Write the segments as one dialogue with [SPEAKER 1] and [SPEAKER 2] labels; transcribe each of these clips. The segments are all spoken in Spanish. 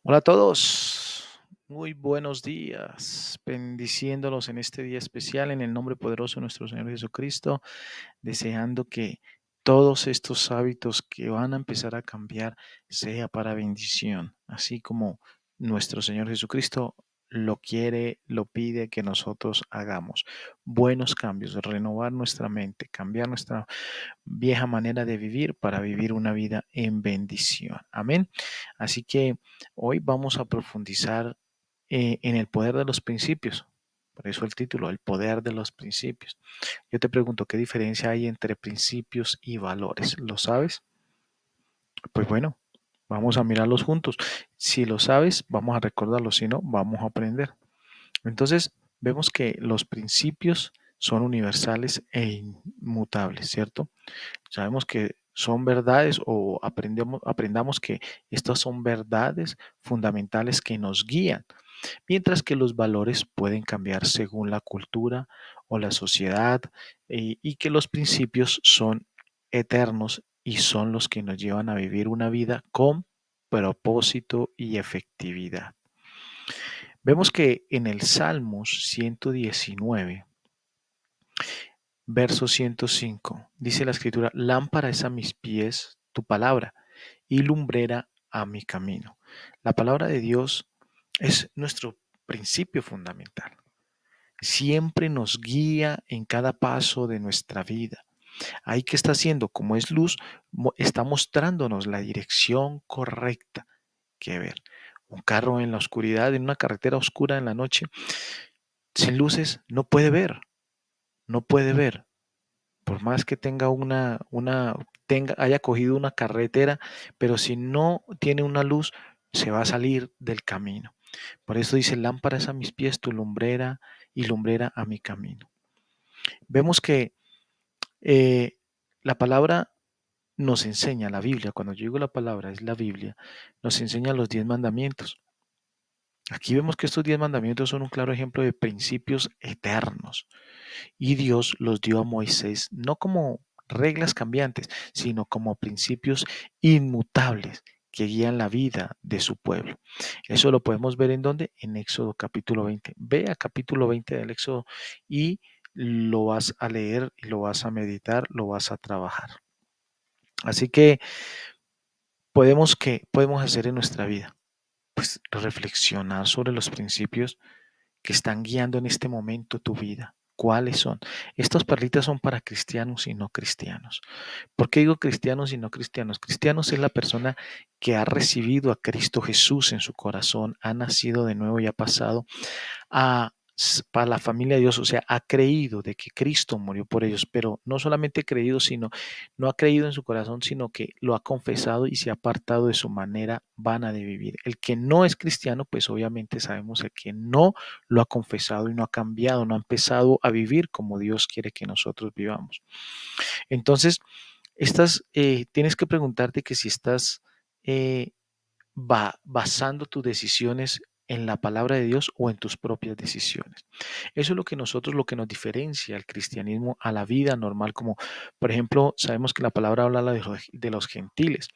[SPEAKER 1] Hola a todos, muy buenos días, bendiciéndolos en este día especial en el nombre poderoso de nuestro Señor Jesucristo, deseando que todos estos hábitos que van a empezar a cambiar sea para bendición, así como nuestro Señor Jesucristo lo quiere, lo pide que nosotros hagamos. Buenos cambios, renovar nuestra mente, cambiar nuestra vieja manera de vivir para vivir una vida en bendición. Amén. Así que hoy vamos a profundizar en el poder de los principios. Por eso el título, el poder de los principios. Yo te pregunto, ¿qué diferencia hay entre principios y valores? ¿Lo sabes? Pues bueno, vamos a mirarlos juntos. Si lo sabes, vamos a recordarlo. Si no, vamos a aprender. Entonces, vemos que los principios son universales e inmutables, ¿cierto? Sabemos que son verdades o aprendamos que estas son verdades fundamentales que nos guían, mientras que los valores pueden cambiar según la cultura o la sociedad y que los principios son eternos y son los que nos llevan a vivir una vida con propósito y efectividad. Vemos que en el Salmos 119, verso 105, dice la escritura, lámpara es a mis pies tu palabra y lumbrera a mi camino. La palabra de Dios es nuestro principio fundamental. Siempre nos guía en cada paso de nuestra vida. Ahí que está haciendo, como es luz, está mostrándonos la dirección correcta que ver. Un carro en la oscuridad, en una carretera oscura en la noche, sin luces, no puede ver, no puede ver. Por más que tenga haya cogido una carretera, pero si no tiene una luz, se va a salir del camino. Por eso dice, lámpara es a mis pies tu lumbrera y lumbrera a mi camino. Vemos que eh, la palabra nos enseña, la Biblia, cuando yo digo la palabra es la Biblia, nos enseña los 10 mandamientos. Aquí vemos que estos 10 mandamientos son un claro ejemplo de principios eternos. Y Dios los dio a Moisés no como reglas cambiantes, sino como principios inmutables que guían la vida de su pueblo. Eso lo podemos ver en donde? En Éxodo capítulo 20. Ve a capítulo 20 del Éxodo y lo vas a leer, lo vas a meditar, lo vas a trabajar. Así que ¿qué podemos hacer en nuestra vida? Pues reflexionar sobre los principios que están guiando en este momento tu vida. ¿Cuáles son? Estas perlitas son para cristianos y no cristianos. ¿Por qué digo cristianos y no cristianos? Cristianos es la persona que ha recibido a Cristo Jesús en su corazón, ha nacido de nuevo y ha pasado para la familia de Dios, o sea, ha creído de que Cristo murió por ellos, pero no solamente creído, sino no ha creído en su corazón, sino que lo ha confesado y se ha apartado de su manera vana de vivir. El que no es cristiano, pues obviamente sabemos el que no lo ha confesado y no ha cambiado, no ha empezado a vivir como Dios quiere que nosotros vivamos. Entonces, tienes que preguntarte que si estás eh, basando tus decisiones en la palabra de Dios o en tus propias decisiones. Eso es lo que nos diferencia al cristianismo a la vida normal, como por ejemplo, sabemos que la palabra habla de los gentiles.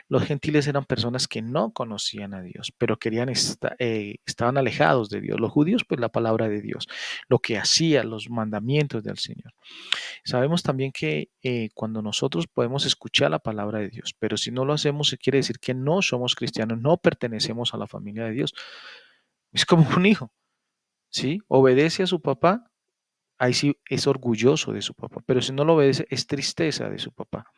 [SPEAKER 1] Los gentiles eran personas que no conocían a Dios, pero estaban alejados de Dios. Los judíos, pues la palabra de Dios, lo que hacía, los mandamientos del Señor. Sabemos también que cuando nosotros podemos escuchar la palabra de Dios, pero si no lo hacemos, se quiere decir que no somos cristianos, no pertenecemos a la familia de Dios. Es como un hijo, ¿sí? Obedece a su papá, ahí sí es orgulloso de su papá, pero si no lo obedece, es tristeza de su papá,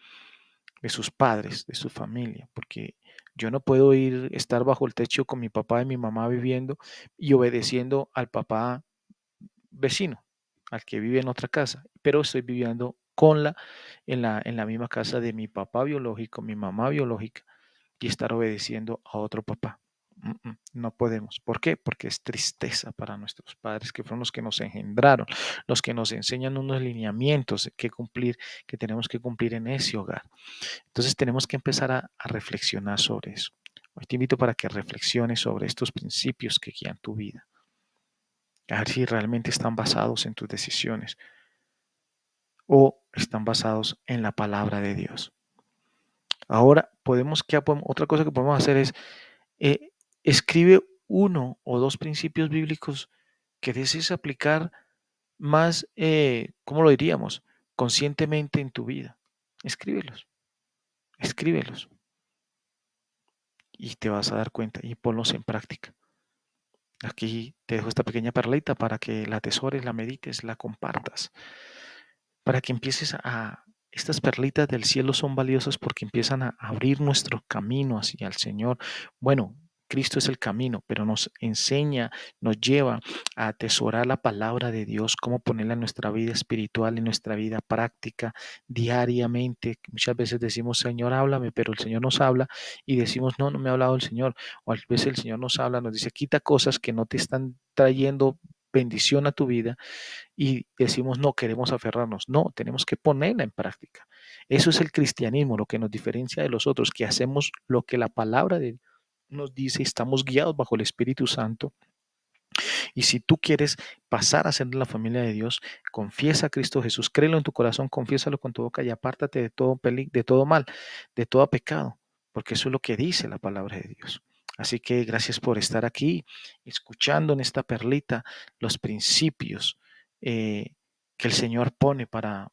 [SPEAKER 1] de sus padres, de su familia, porque yo no puedo estar bajo el techo con mi papá y mi mamá viviendo y obedeciendo al papá vecino, al que vive en otra casa, pero estoy viviendo en la misma casa de mi papá biológico, mi mamá biológica, y estar obedeciendo a otro papá. No podemos. ¿Por qué? Porque es tristeza para nuestros padres, que fueron los que nos engendraron, los que nos enseñan unos lineamientos que cumplir, que tenemos que cumplir en ese hogar. Entonces tenemos que empezar a reflexionar sobre eso. Hoy te invito para que reflexiones sobre estos principios que guían tu vida. A ver si realmente están basados en tus decisiones o están basados en la palabra de Dios. Ahora otra cosa que podemos hacer es Escribe uno o dos principios bíblicos que desees aplicar más, ¿cómo lo diríamos? Conscientemente en tu vida. Escríbelos, escríbelos y te vas a dar cuenta y ponlos en práctica. Aquí te dejo esta pequeña perlita para que la atesores, la medites, la compartas, para que empieces a... Estas perlitas del cielo son valiosas porque empiezan a abrir nuestro camino hacia el Señor. Bueno, Cristo es el camino, pero nos enseña, nos lleva a atesorar la palabra de Dios, cómo ponerla en nuestra vida espiritual, en nuestra vida práctica, diariamente. Muchas veces decimos, Señor, háblame, pero el Señor nos habla y decimos, no, no me ha hablado el Señor. O a veces el Señor nos habla, nos dice, quita cosas que no te están trayendo bendición a tu vida y decimos, no, queremos aferrarnos. No, tenemos que ponerla en práctica. Eso es el cristianismo, lo que nos diferencia de los otros, que hacemos lo que la palabra de Dios nos dice, estamos guiados bajo el Espíritu Santo. Y si tú quieres pasar a ser de la familia de Dios, confiesa a Cristo Jesús, créelo en tu corazón, confiésalo con tu boca y apártate de todo, de todo mal, de todo pecado, porque eso es lo que dice la palabra de Dios. Así que gracias por estar aquí, escuchando en esta perlita los principios que el Señor pone para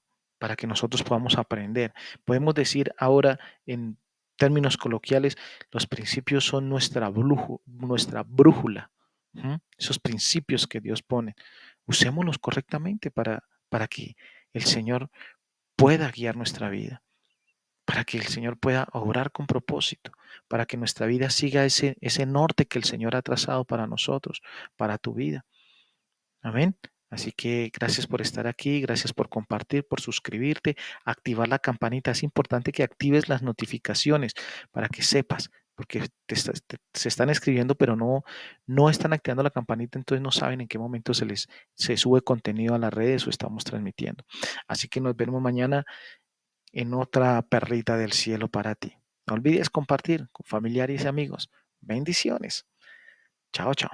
[SPEAKER 1] que nosotros podamos aprender. Podemos decir ahora en términos coloquiales, los principios son nuestra brújula. Esos principios que Dios pone, usémoslos correctamente para que el Señor pueda guiar nuestra vida, para que el Señor pueda obrar con propósito, para que nuestra vida siga ese norte que el Señor ha trazado para nosotros, para tu vida. Amén. Así que gracias por estar aquí, gracias por compartir, por suscribirte, activar la campanita. Es importante que actives las notificaciones para que sepas, porque se están escribiendo, pero no están activando la campanita, entonces no saben en qué momento se sube contenido a las redes o estamos transmitiendo. Así que nos vemos mañana en otra perlita del cielo para ti. No olvides compartir con familiares y amigos. Bendiciones. Chao, chao.